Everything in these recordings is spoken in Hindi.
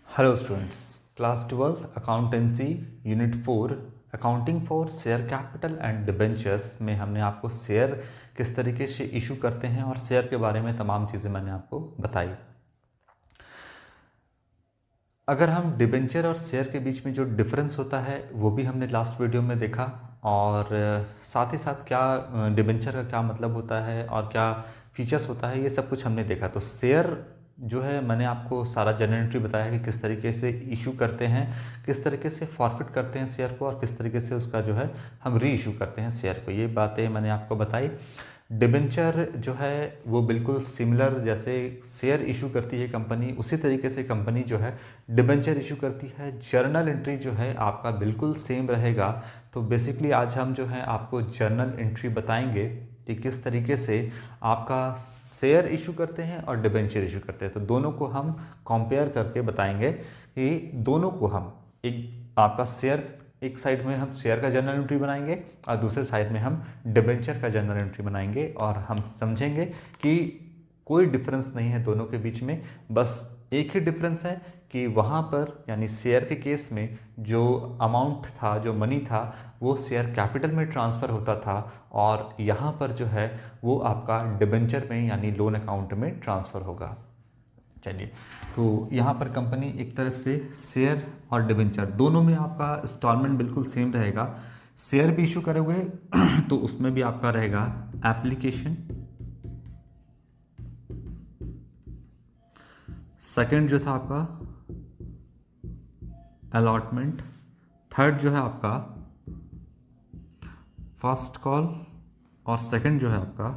Hello students, class 12 accountancy unit 4 accounting for share capital and debentures में हमने आपको शेयर किस तरीके से इशू करते हैं और शेयर के बारे में तमाम चीज़ें मैंने आपको बताई। अगर हम डिबेंचर और शेयर के बीच में जो डिफरेंस होता है वो भी हमने लास्ट वीडियो में देखा, और साथ ही साथ क्या डिबेंचर का क्या मतलब होता है और क्या फीचर्स होता है, ये सब कुछ हमने देखा। तो शेयर जो है मैंने आपको सारा जनरल एंट्री बताया कि किस तरीके से इशू करते हैं, किस तरीके से फॉरफिट करते हैं शेयर को, और किस तरीके से उसका जो है हम री इशू करते हैं शेयर को। ये बातें मैंने आपको बताई। डिबेंचर जो है वो बिल्कुल सिमिलर, जैसे शेयर इशू करती है कंपनी उसी तरीके से कंपनी जो है डिबेंचर इशू करती है। जर्नल एंट्री जो है आपका बिल्कुल सेम रहेगा। तो बेसिकली आज हम जो है आपको जर्नल एंट्री बताएंगे कि किस तरीके से आपका शेयर इशू करते हैं और डिबेंचर इशू करते हैं। तो दोनों को हम कंपेयर करके बताएंगे कि दोनों को हम एक आपका शेयर, एक साइड में हम शेयर का जर्नल एंट्री बनाएंगे और दूसरे साइड में हम डिबेंचर का जर्नल एंट्री बनाएंगे, और हम समझेंगे कि कोई डिफरेंस नहीं है दोनों के बीच में। बस एक ही डिफरेंस है कि वहाँ पर यानी शेयर के केस में जो अमाउंट था, जो मनी था, वो शेयर कैपिटल में ट्रांसफ़र होता था, और यहाँ पर जो है वो आपका डिबेंचर में यानी लोन अकाउंट में ट्रांसफ़र होगा। चलिए, तो यहाँ पर कंपनी एक तरफ से शेयर और डिबेंचर दोनों में आपका इंस्टॉलमेंट बिल्कुल सेम रहेगा। शेयर भी इशू करोगे तो उसमें भी आपका रहेगा एप्लीकेशन, सेकंड जो था आपका अलॉटमेंट, थर्ड जो है आपका फर्स्ट कॉल, और सेकंड जो है आपका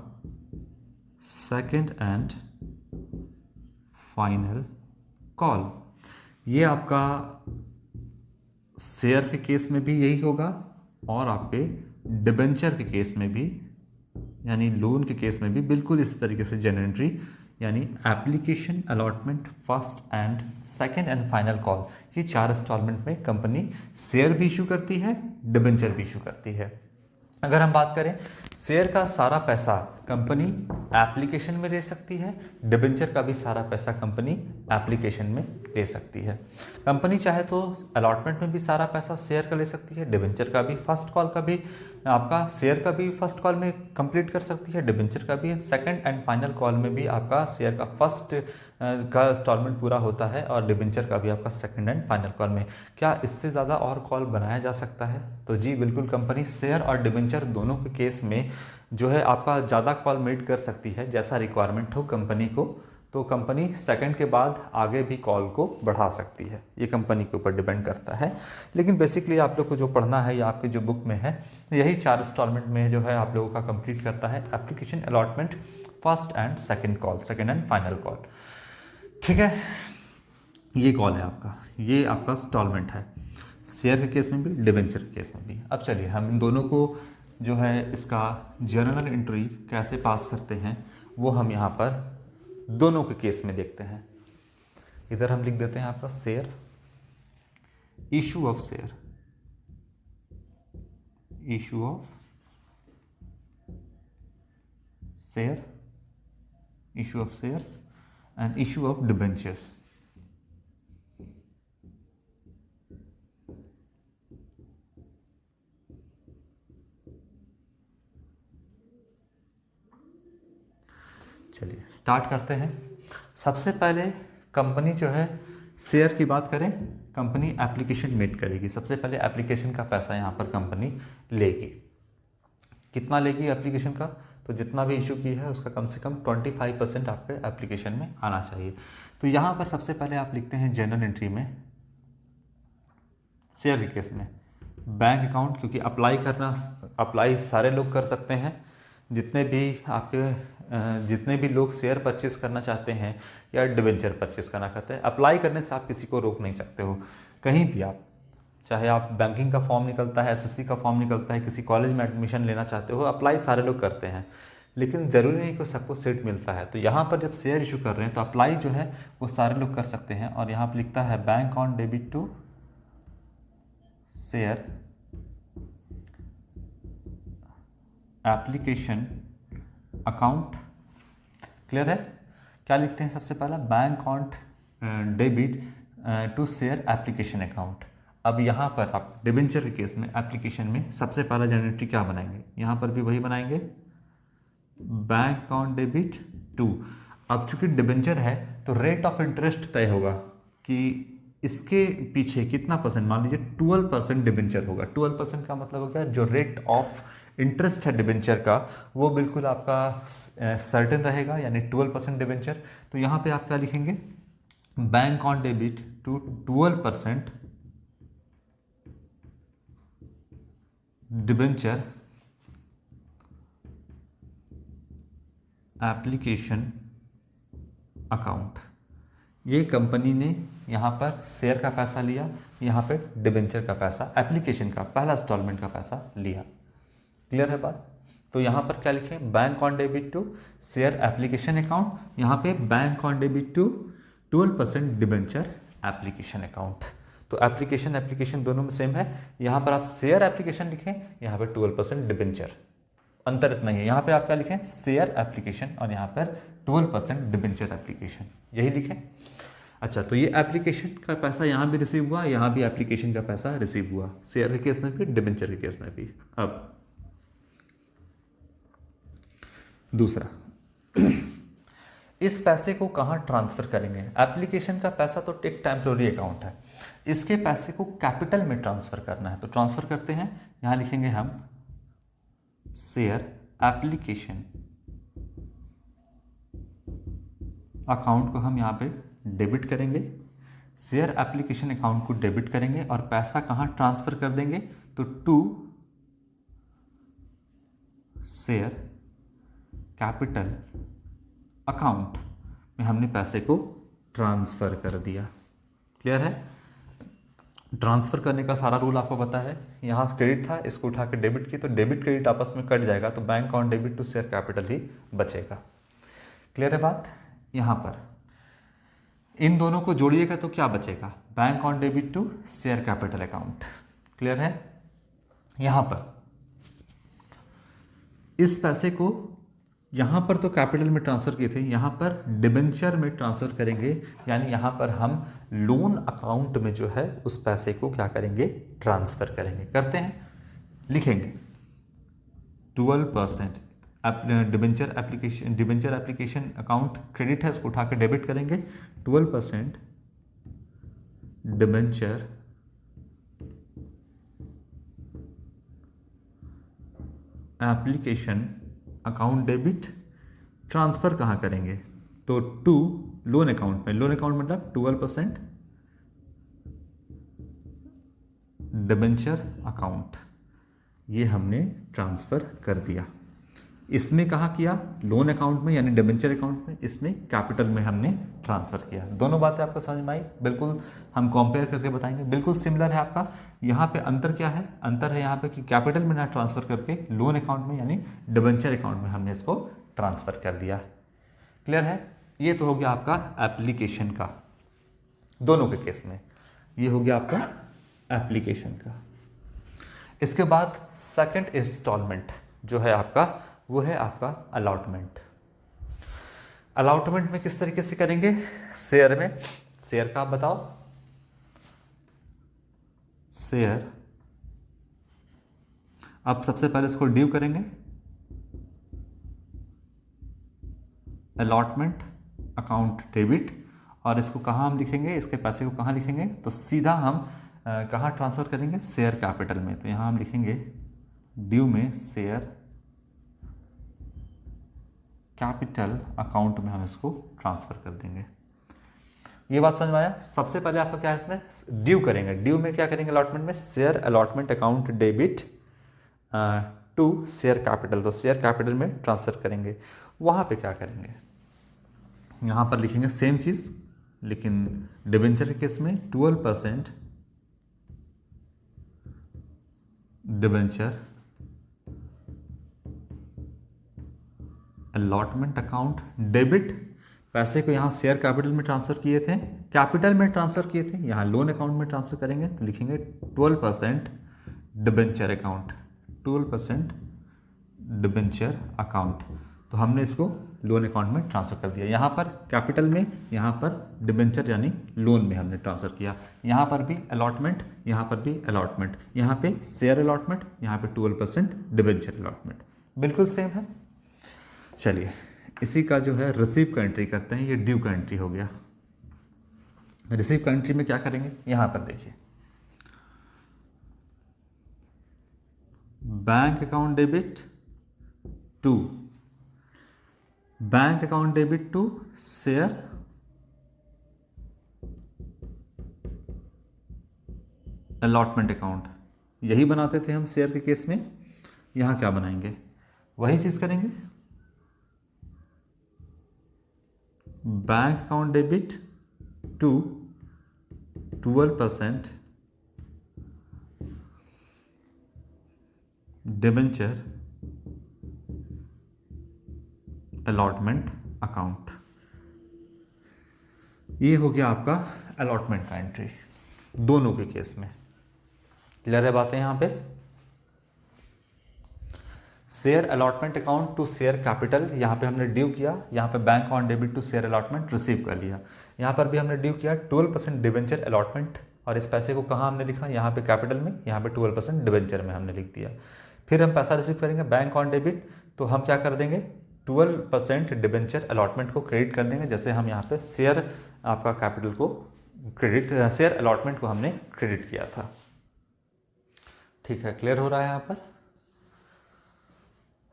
सेकंड एंड फाइनल कॉल। ये आपका शेयर के केस में भी यही होगा, और आपके डिबेंचर के केस में भी यानी लोन के केस में भी बिल्कुल इस तरीके से जनरल एंट्री यानी application, allotment, first and second and final call, ये 4 इंस्टॉलमेंट में कंपनी शेयर भी इशू करती है, डिबेंचर भी इशू करती है। अगर हम बात करें, शेयर का सारा पैसा कंपनी एप्लीकेशन में ले सकती है, डिबेंचर का भी सारा पैसा कंपनी एप्लीकेशन में ले सकती है। कंपनी चाहे तो अलॉटमेंट में भी सारा पैसा शेयर का ले सकती है, डिबेंचर का भी, फर्स्ट कॉल का भी आपका शेयर का भी फर्स्ट कॉल में कंप्लीट कर सकती है, डिबेंचर का भी सेकंड एंड फाइनल कॉल में भी आपका शेयर का फर्स्ट का इंस्टॉलमेंट पूरा होता है, और डिबेंचर का भी आपका सेकंड एंड फाइनल कॉल में। क्या इससे ज़्यादा और कॉल बनाया जा सकता है? तो जी बिल्कुल, कंपनी शेयर और डिबेंचर दोनों के केस में जो है आपका ज़्यादा कॉल मेड कर सकती है, जैसा रिक्वायरमेंट हो कंपनी को। तो कंपनी सेकंड के बाद आगे भी कॉल को बढ़ा सकती है, ये कंपनी के ऊपर डिपेंड करता है। लेकिन बेसिकली आप लोग को जो पढ़ना है या आपकी जो बुक में है, यही 4 इंस्टॉलमेंट में जो है आप लोगों का कंप्लीट करता है application, allotment, first and second call, second and final call. ठीक है, ये कॉल है आपका, ये आपका इंस्टॉलमेंट है, शेयर के केस में भी, डिबेंचर के केस में भी। अब चलिए हम इन दोनों को जो है इसका जर्नल एंट्री कैसे पास करते हैं वो हम यहाँ पर दोनों के केस में देखते हैं। इधर हम लिख देते हैं आपका share, issue of share, issue of share, issue of shares and issue of debentures. चलिए स्टार्ट करते हैं। सबसे पहले कंपनी जो है शेयर की बात करें, कंपनी एप्लीकेशन मेड करेगी। सबसे पहले एप्लीकेशन का पैसा यहाँ पर कंपनी लेगी। कितना लेगी एप्लीकेशन का? तो जितना भी इशू की है उसका कम से कम 25% आपके एप्लीकेशन में आना चाहिए। तो यहाँ पर सबसे पहले आप लिखते हैं जनरल एंट्री में, शेयर के केस में बैंक अकाउंट, क्योंकि अप्लाई सारे लोग कर सकते हैं, जितने भी लोग शेयर परचेस करना चाहते हैं या डिबेंचर परचेस करना चाहते हैं। अप्लाई करने से आप किसी को रोक नहीं सकते हो कहीं भी। आप चाहे आप बैंकिंग का फॉर्म निकलता है, एसएससी का फॉर्म निकलता है, किसी कॉलेज में एडमिशन लेना चाहते हो, अप्लाई सारे लोग करते हैं, लेकिन ज़रूरी नहीं कि सबको सीट मिलता है। तो यहाँ पर जब शेयर इशू कर रहे हैं तो अप्लाई जो है वो सारे लोग कर सकते हैं। और यहाँ पर लिखता है bank on debit to share application account. Clear है? क्या लिखते हैं सबसे पहला? Bank on debit to share application account. अब यहाँ पर आप डिबेंचर के केस में एप्लीकेशन में सबसे पहला जनरल एंट्री क्या बनाएंगे, यहाँ पर भी वही बनाएंगे, बैंक अकाउंट डेबिट टू। अब चूंकि डिबेंचर है तो रेट ऑफ इंटरेस्ट तय होगा कि इसके पीछे कितना परसेंट, मान लीजिए 12% डिबेंचर होगा। 12% का मतलब हो गया जो रेट ऑफ इंटरेस्ट है डिबेंचर का वो बिल्कुल आपका सर्टेन रहेगा, यानी 12% डिबेंचर। तो यहाँ पे आप क्या लिखेंगे, bank on debit to 12% debenture application account. ये कंपनी ने यहाँ पर शेयर का पैसा लिया, यहाँ पे डिबेंचर का पैसा, एप्लीकेशन का पहला इंस्टॉलमेंट का पैसा लिया। क्लियर है बात। तो यहाँ पर क्या लिखें, bank on debit to share application account, यहाँ पे bank on debit to 12% debenture application account. तो एप्लीकेशन दोनों में सेम है। यहाँ पर आप शेयर एप्लीकेशन लिखें, यहाँ पे 12% डिबेंचर, अंतर इतना ही है। यहाँ पे आप क्या लिखें, शेयर एप्लीकेशन, और यहाँ पर 12% डिबेंचर एप्लीकेशन, यही लिखें। अच्छा, तो ये एप्लीकेशन का पैसा यहाँ भी रिसीव हुआ, यहाँ भी एप्लीकेशन का पैसा रिसीव हुआ, शेयर के केस में भी डिबेंचर के केस में भी। अब दूसरा, इस पैसे को कहाँ ट्रांसफर करेंगे। एप्लीकेशन का पैसा तो एक टेम्पररी अकाउंट है, इसके पैसे को कैपिटल में ट्रांसफर करना है। तो ट्रांसफर करते हैं, यहाँ लिखेंगे हम शेयर एप्लीकेशन अकाउंट को हम यहाँ पे डेबिट करेंगे, शेयर एप्लीकेशन अकाउंट को डेबिट करेंगे और पैसा कहाँ ट्रांसफर कर देंगे, तो टू शेयर कैपिटल अकाउंट में हमने पैसे को ट्रांसफर कर दिया। क्लियर है। ट्रांसफर करने का सारा रूल आपको पता है। यहाँ क्रेडिट था, इसको उठा के डेबिट की, तो डेबिट क्रेडिट आपस में कट जाएगा, तो bank on debit to share capital ही बचेगा। क्लियर है बात। यहाँ पर इन दोनों को जोड़िएगा तो क्या बचेगा, bank on debit to share capital account. Clear है। यहाँ पर इस पैसे को यहाँ पर तो कैपिटल में ट्रांसफर किए थे, यहाँ पर डिबेंचर में ट्रांसफर करेंगे, यानी यहाँ पर हम लोन अकाउंट में जो है उस पैसे को क्या करेंगे, ट्रांसफर करेंगे। करते हैं, लिखेंगे 12% डिबेंचर एप्लीकेशन अकाउंट क्रेडिट है, उसको उठा के डेबिट करेंगे। 12% debenture application account debit, transfer कहाँ करेंगे, तो टू लोन अकाउंट में। लोन अकाउंट मतलब 12% डिबेंचर अकाउंट, ये हमने ट्रांसफर कर दिया। इसमें कहाँ किया, लोन अकाउंट में यानी डिबेंचर अकाउंट में, इसमें कैपिटल में हमने ट्रांसफर किया। दोनों बातें आपको समझ में आई। बिल्कुल हम कंपेयर करके बताएंगे, बिल्कुल सिमिलर है आपका। यहाँ पे अंतर क्या है, अंतर है यहाँ पे कि कैपिटल में ना ट्रांसफर करके लोन अकाउंट में यानी डिबेंचर अकाउंट में हमने इसको ट्रांसफर कर दिया। क्लियर है। ये तो हो गया आपका एप्लीकेशन का, दोनों के केस में ये हो गया आपका एप्लीकेशन का। इसके बाद सेकंड इंस्टॉलमेंट जो है आपका, वो है आपका अलॉटमेंट। अलॉटमेंट में किस तरीके से करेंगे, शेयर में। शेयर का आप बताओ, शेयर। अब सबसे पहले इसको ड्यू करेंगे, अलॉटमेंट अकाउंट डेबिट, और इसको कहाँ हम लिखेंगे, इसके पैसे को कहाँ लिखेंगे, तो सीधा हम कहाँ ट्रांसफर करेंगे, शेयर कैपिटल में। तो यहाँ हम लिखेंगे ड्यू में शेयर कैपिटल अकाउंट में हम इसको ट्रांसफर कर देंगे। ये बात समझ में आया। सबसे पहले आपका क्या है, इसमें ड्यू करेंगे। ड्यू में क्या करेंगे, अलॉटमेंट में share allotment account debit to share capital, तो शेयर कैपिटल में ट्रांसफर करेंगे। वहाँ पे क्या करेंगे, यहाँ पर लिखेंगे सेम चीज़, लेकिन डिबेंचर के केस में 12% डिबेंचर अलॉटमेंट अकाउंट डेबिट, पैसे को यहाँ शेयर कैपिटल में ट्रांसफर किए थे, कैपिटल में ट्रांसफर किए थे, यहाँ लोन अकाउंट में ट्रांसफर करेंगे, तो लिखेंगे 12% डिबेंचर अकाउंट, 12% डिबेंचर अकाउंट। तो हमने इसको लोन अकाउंट में ट्रांसफ़र कर दिया। यहाँ पर कैपिटल में, यहाँ पर डिबेंचर यानी लोन में हमने ट्रांसफ़र किया। यहाँ पर भी अलॉटमेंट, यहाँ पर भी अलॉटमेंट, यहाँ पे शेयर अलॉटमेंट, यहाँ पे 12% डिबेंचर अलॉटमेंट, बिल्कुल सेम है। चलिए इसी का जो है रिसीव का एंट्री करते हैं। ये ड्यू का एंट्री हो गया। रिसीव का एंट्री में क्या करेंगे, यहाँ पर देखिए, bank account debit to share allotment account, यही बनाते थे हम शेयर के केस में। यहाँ क्या बनाएंगे, वही चीज करेंगे, bank account debit to 12% debenture allotment account. ये हो गया आपका अलॉटमेंट का एंट्री दोनों के केस में। क्लियर है बातें यहाँ पे। Share allotment account to share capital, यहाँ पे हमने ड्यू किया, यहाँ पे bank account debit to share allotment receive कर लिया। यहाँ पर भी हमने ड्यू किया 12% डिबेंचर अलॉटमेंट, और इस पैसे को कहाँ हमने लिखा, यहाँ पे कैपिटल में, यहाँ पे 12% डिबेंचर में हमने लिख दिया। फिर हम पैसा रिसीव करेंगे बैंक अकाउंट डेबिट, तो हम क्या कर देंगे, 12% डिबेंचर अलॉटमेंट को क्रेडिट कर देंगे, जैसे हम यहाँ पे शेयर आपका कैपिटल को क्रेडिट, शेयर अलॉटमेंट को हमने क्रेडिट किया था। ठीक है, क्लियर हो रहा है यहाँ पर।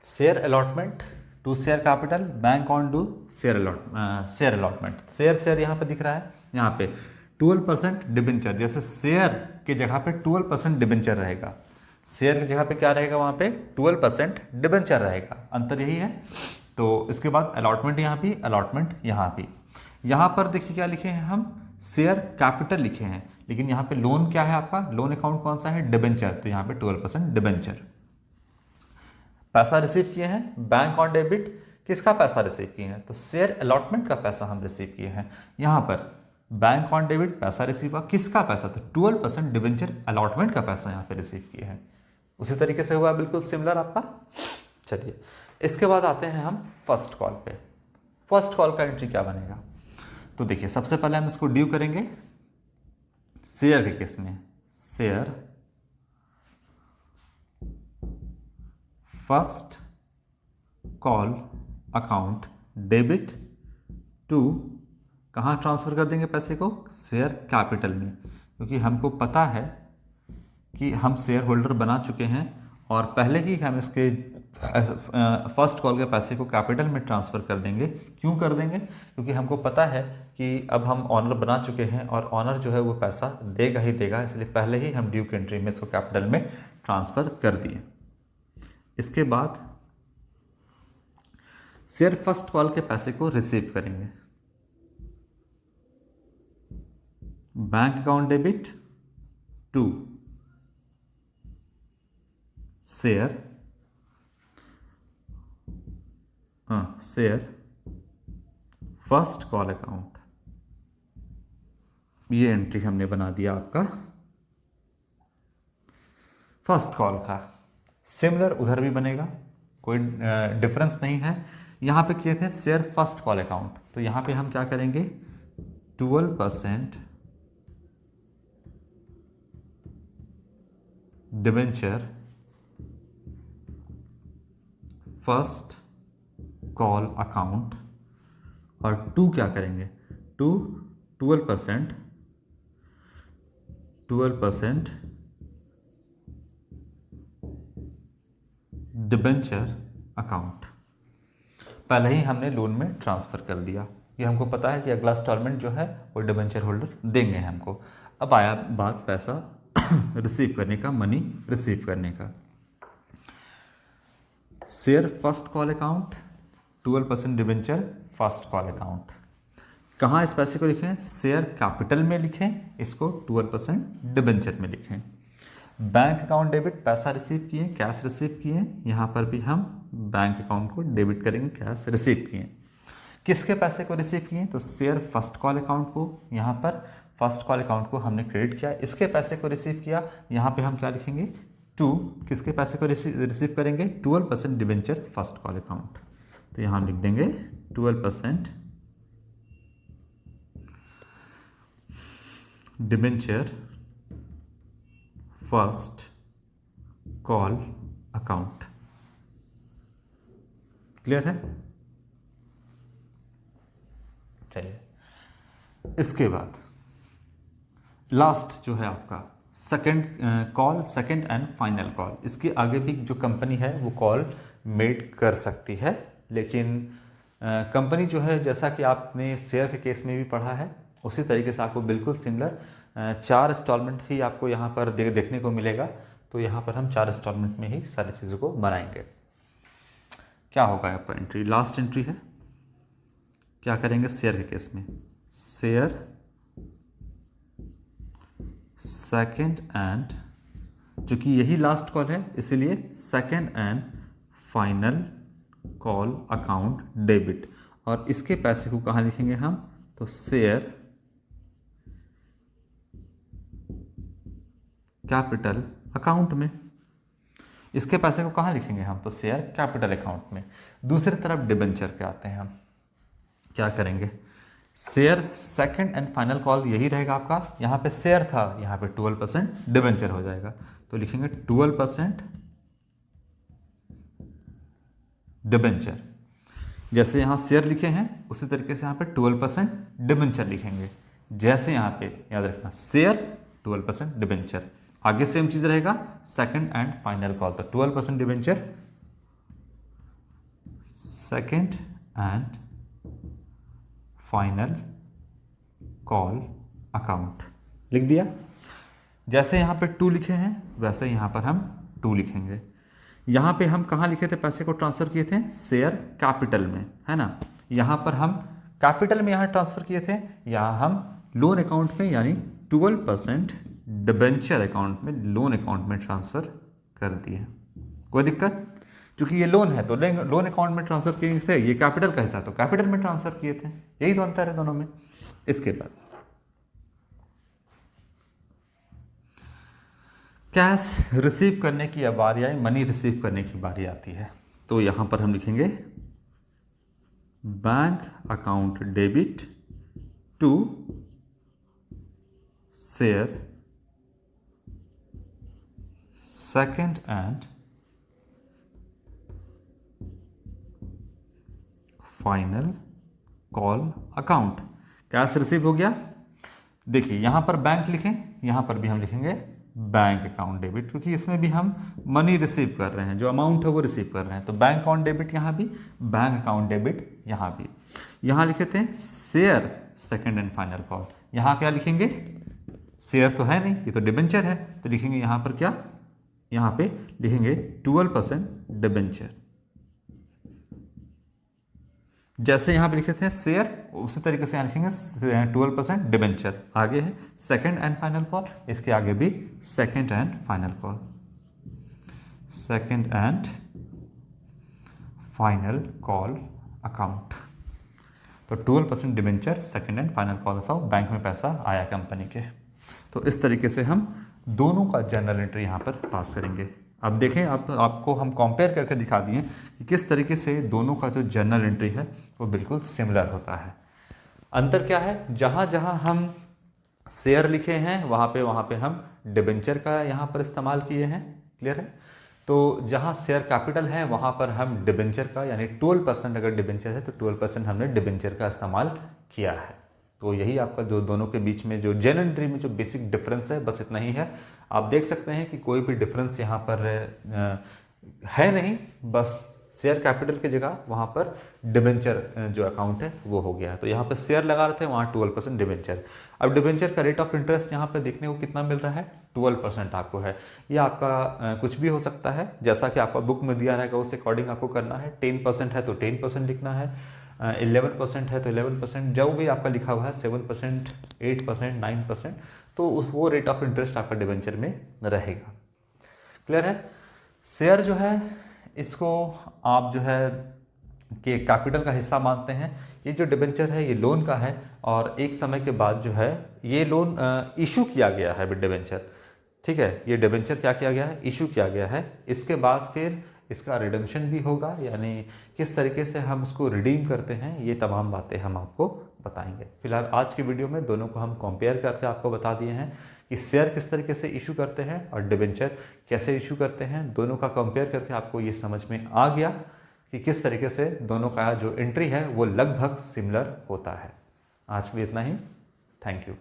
Share allotment to share capital, bank on to share allotment. Share यहाँ पे दिख रहा है, यहाँ पे 12% डिबेंचर, जैसे शेयर की जगह पे 12% डिबेंचर रहेगा, शेयर की जगह पे क्या रहेगा, वहाँ पे 12% डिबेंचर रहेगा, अंतर यही है। तो इसके बाद अलॉटमेंट यहाँ भी, अलॉटमेंट यहाँ भी। यहाँ पर देखिए क्या लिखे हैं हम, शेयर कैपिटल लिखे हैं, लेकिन यहाँ पे लोन क्या है आपका, लोन अकाउंट कौन सा है, डिबेंचर, तो यहाँ पे 12% डिबेंचर। पैसा रिसीव किए हैं बैंक ऑन डेबिट, किसका पैसा रिसीव किए हैं, तो शेयर अलॉटमेंट का पैसा हम रिसीव किए हैं। यहाँ पर बैंक ऑन डेबिट पैसा रिसीव हुआ, किसका पैसा, तो 12% डिबेंचर अलॉटमेंट का पैसा यहाँ पे रिसीव किए हैं। उसी तरीके से हुआ, बिल्कुल सिमिलर आपका। चलिए इसके बाद आते हैं हम फर्स्ट कॉल पे। फर्स्ट कॉल का एंट्री क्या बनेगा, तो देखिए सबसे पहले हम इसको ड्यू करेंगे शेयर के केस में, share first call account debit to, कहाँ ट्रांसफर कर देंगे पैसे को, शेयर कैपिटल में, क्योंकि हमको पता है कि हम शेयर होल्डर बना चुके हैं और पहले ही हम इसके फर्स्ट कॉल के पैसे को कैपिटल में ट्रांसफ़र कर देंगे। क्यों कर देंगे, क्योंकि हमको पता है कि अब हम ऑनर बना चुके हैं और ऑनर जो है वो पैसा देगा ही देगा, इसलिए पहले ही हम ड्यू की एंट्री में इसको कैपिटल में ट्रांसफ़र कर दिए। इसके बाद शेयर फर्स्ट कॉल के पैसे को रिसीव करेंगे, bank account debit to share first call account. ये एंट्री हमने बना दिया आपका फर्स्ट कॉल का। सिमिलर उधर भी बनेगा, कोई डिफरेंस नहीं है। यहाँ पे किए थे शेयर फर्स्ट कॉल अकाउंट, तो यहाँ पे हम क्या करेंगे, 12% डिबेंचर फर्स्ट कॉल अकाउंट, और टू क्या करेंगे, टू 12% डिबेंचर अकाउंट। पहले ही हमने लोन में ट्रांसफ़र कर दिया, ये हमको पता है कि अगला इंस्टॉलमेंट जो है वो डिबेंचर होल्डर देंगे हमको। अब आया बात पैसा रिसीव करने का, मनी रिसीव करने का। Share first call account 12% debenture first call account. कहाँ इस पैसे को लिखें, शेयर कैपिटल में लिखें, इसको 12% डिबेंचर में लिखें। बैंक अकाउंट डेबिट, पैसा रिसीव किए, कैश रिसीव किए, यहाँ पर भी हम बैंक अकाउंट को डेबिट करेंगे, कैश रिसीव किए। किसके पैसे को रिसीव किए, तो शेयर फर्स्ट कॉल अकाउंट को, यहाँ पर फर्स्ट कॉल अकाउंट को हमने क्रेडिट किया, इसके पैसे को रिसीव किया, यहाँ पे हम क्या लिखेंगे, टू किसके पैसे को रिसीव करेंगे, 12% डिबेंचर फर्स्ट कॉल अकाउंट। तो यहाँ हम लिख देंगे 12% debenture first call account. Clear है? चलिए, इसके बाद लास्ट जो है आपका second call, second and final call. इसके आगे भी जो कंपनी है वो कॉल मेड कर सकती है, लेकिन कंपनी जो है, जैसा कि आपने शेयर के केस में भी पढ़ा है, उसी तरीके से आपको बिल्कुल सिमिलर 4 इंस्टॉलमेंट ही आपको यहाँ पर देखने को मिलेगा। तो यहाँ पर हम 4 इंस्टॉलमेंट में ही सारी चीज़ों को बनाएंगे। क्या होगा आपका एंट्री? लास्ट एंट्री है, क्या करेंगे शेयर के केस में? शेयर सेकंड एंड, चूंकि यही लास्ट कॉल है इसीलिए second and final call account debit. और इसके पैसे को कहाँ लिखेंगे हम? तो शेयर कैपिटल अकाउंट में। इसके पैसे को कहाँ लिखेंगे हम? तो शेयर कैपिटल अकाउंट में। दूसरी तरफ डिबेंचर के आते हैं हम, क्या करेंगे? Share second and final call यही रहेगा आपका। यहाँ पे शेयर था, यहाँ पे 12% डिबेंचर हो जाएगा, तो लिखेंगे 12% डिबेंचर। जैसे यहाँ शेयर लिखे हैं उसी तरीके से यहाँ पे 12% डिबेंचर लिखेंगे। जैसे यहाँ पे याद रखना, शेयर 12% डिबेंचर, आगे सेम चीज रहेगा सेकंड एंड फाइनल कॉल। तो 12% debenture second and final call account लिख दिया। जैसे यहाँ पे 2 लिखे हैं वैसे यहाँ पर हम 2 लिखेंगे। यहाँ पे हम कहाँ लिखे थे? पैसे को ट्रांसफर किए थे शेयर कैपिटल में, है ना। यहाँ पर हम कैपिटल में यहाँ ट्रांसफर किए थे, यहाँ हम लोन अकाउंट में यानी 12% डिबेंचर अकाउंट में, लोन अकाउंट में ट्रांसफर कर दिए। कोई दिक्कत? क्योंकि ये लोन है तो लोन अकाउंट में ट्रांसफर किए थे, ये कैपिटल का हिस्सा तो कैपिटल में ट्रांसफर किए थे, यही तो अंतर है दोनों में। इसके बाद कैश रिसीव करने की बारी आई, मनी रिसीव करने की बारी आती है, तो यहां पर हम लिखेंगे bank account debit to share second and final call account. Cash receive हो गया। देखिए यहां पर बैंक लिखें, यहां पर भी हम लिखेंगे बैंक अकाउंट डेबिट, क्योंकि इसमें भी हम मनी रिसीव कर रहे हैं, जो अमाउंट है वो रिसीव कर रहे हैं। तो बैंक अकाउंट डेबिट यहां भी, बैंक अकाउंट डेबिट यहां भी। यहां लिखे थे share second and final call, यहां क्या लिखेंगे? शेयर तो है नहीं, ये तो डिबेंचर है, तो लिखेंगे यहां पर क्या? यहां पे लिखेंगे 12% डिबेंचर। जैसे यहां पे लिखे थे शेयर, उसी तरीके से यहां लिखेंगे 12% डिबेंचर। आगे है सेकंड एंड फाइनल कॉल, इसके आगे भी second and final call, second and final call account. तो 12% debenture, second and final call account, bank में पैसा आया कंपनी के। तो इस तरीके से हम दोनों का जर्नल एंट्री यहाँ पर पास करेंगे। अब देखें, आपको हम कंपेयर करके दिखा दिए कि किस तरीके से दोनों का जो जर्नल एंट्री है वो बिल्कुल सिमिलर होता है। अंतर क्या है? जहाँ जहाँ हम शेयर लिखे हैं वहाँ पे हम डिबेंचर का यहाँ पर इस्तेमाल किए हैं। क्लियर है? तो जहाँ शेयर कैपिटल है वहाँ पर हम डिबेंचर का यानी 12% अगर डिबेंचर है तो 12% हमने डिबेंचर का इस्तेमाल किया है। तो यही आपका जो दोनों के बीच में जो जर्नल एंट्री में जो बेसिक डिफरेंस है, बस इतना ही है। आप देख सकते हैं कि कोई भी डिफरेंस यहाँ पर है नहीं, बस शेयर कैपिटल की जगह वहाँ पर डिबेंचर जो अकाउंट है वो हो गया है। तो यहाँ पर शेयर लगा रहे थे, वहाँ 12% डिबेंचर। अब डिबेंचर का रेट ऑफ इंटरेस्ट यहाँ पर देखने को कितना मिल रहा है? 12% आपको है। ये आपका कुछ भी हो सकता है, जैसा कि आपका बुक में दिया रहेगा उस अकॉर्डिंग आपको करना है। 10% है तो 10% लिखना है, 11% है तो 11%, जो भी आपका लिखा हुआ है 7%, 8%, 9%, तो वो रेट ऑफ इंटरेस्ट आपका डिबेंचर में रहेगा। क्लियर है? शेयर जो है इसको आप जो है कि कैपिटल का हिस्सा मानते हैं। ये जो डिबेंचर है ये लोन का है, और एक समय के बाद जो है ये लोन इशू किया गया है डिबेंचर। ठीक है, ये डिबेंचर क्या किया गया है? इशू किया गया है। इसके बाद फिर इसका रिडम्पशन भी होगा, यानी किस तरीके से हम उसको रिडीम करते हैं, ये तमाम बातें हम आपको बताएंगे। फिलहाल आज की वीडियो में दोनों को हम कंपेयर करके आपको बता दिए हैं कि शेयर किस तरीके से इशू करते हैं और डिबेंचर कैसे इशू करते हैं। दोनों का कंपेयर करके आपको ये समझ में आ गया कि किस तरीके से दोनों का जो एंट्री है वो लगभग सिमिलर होता है। आज के लिए इतना ही। Thank you.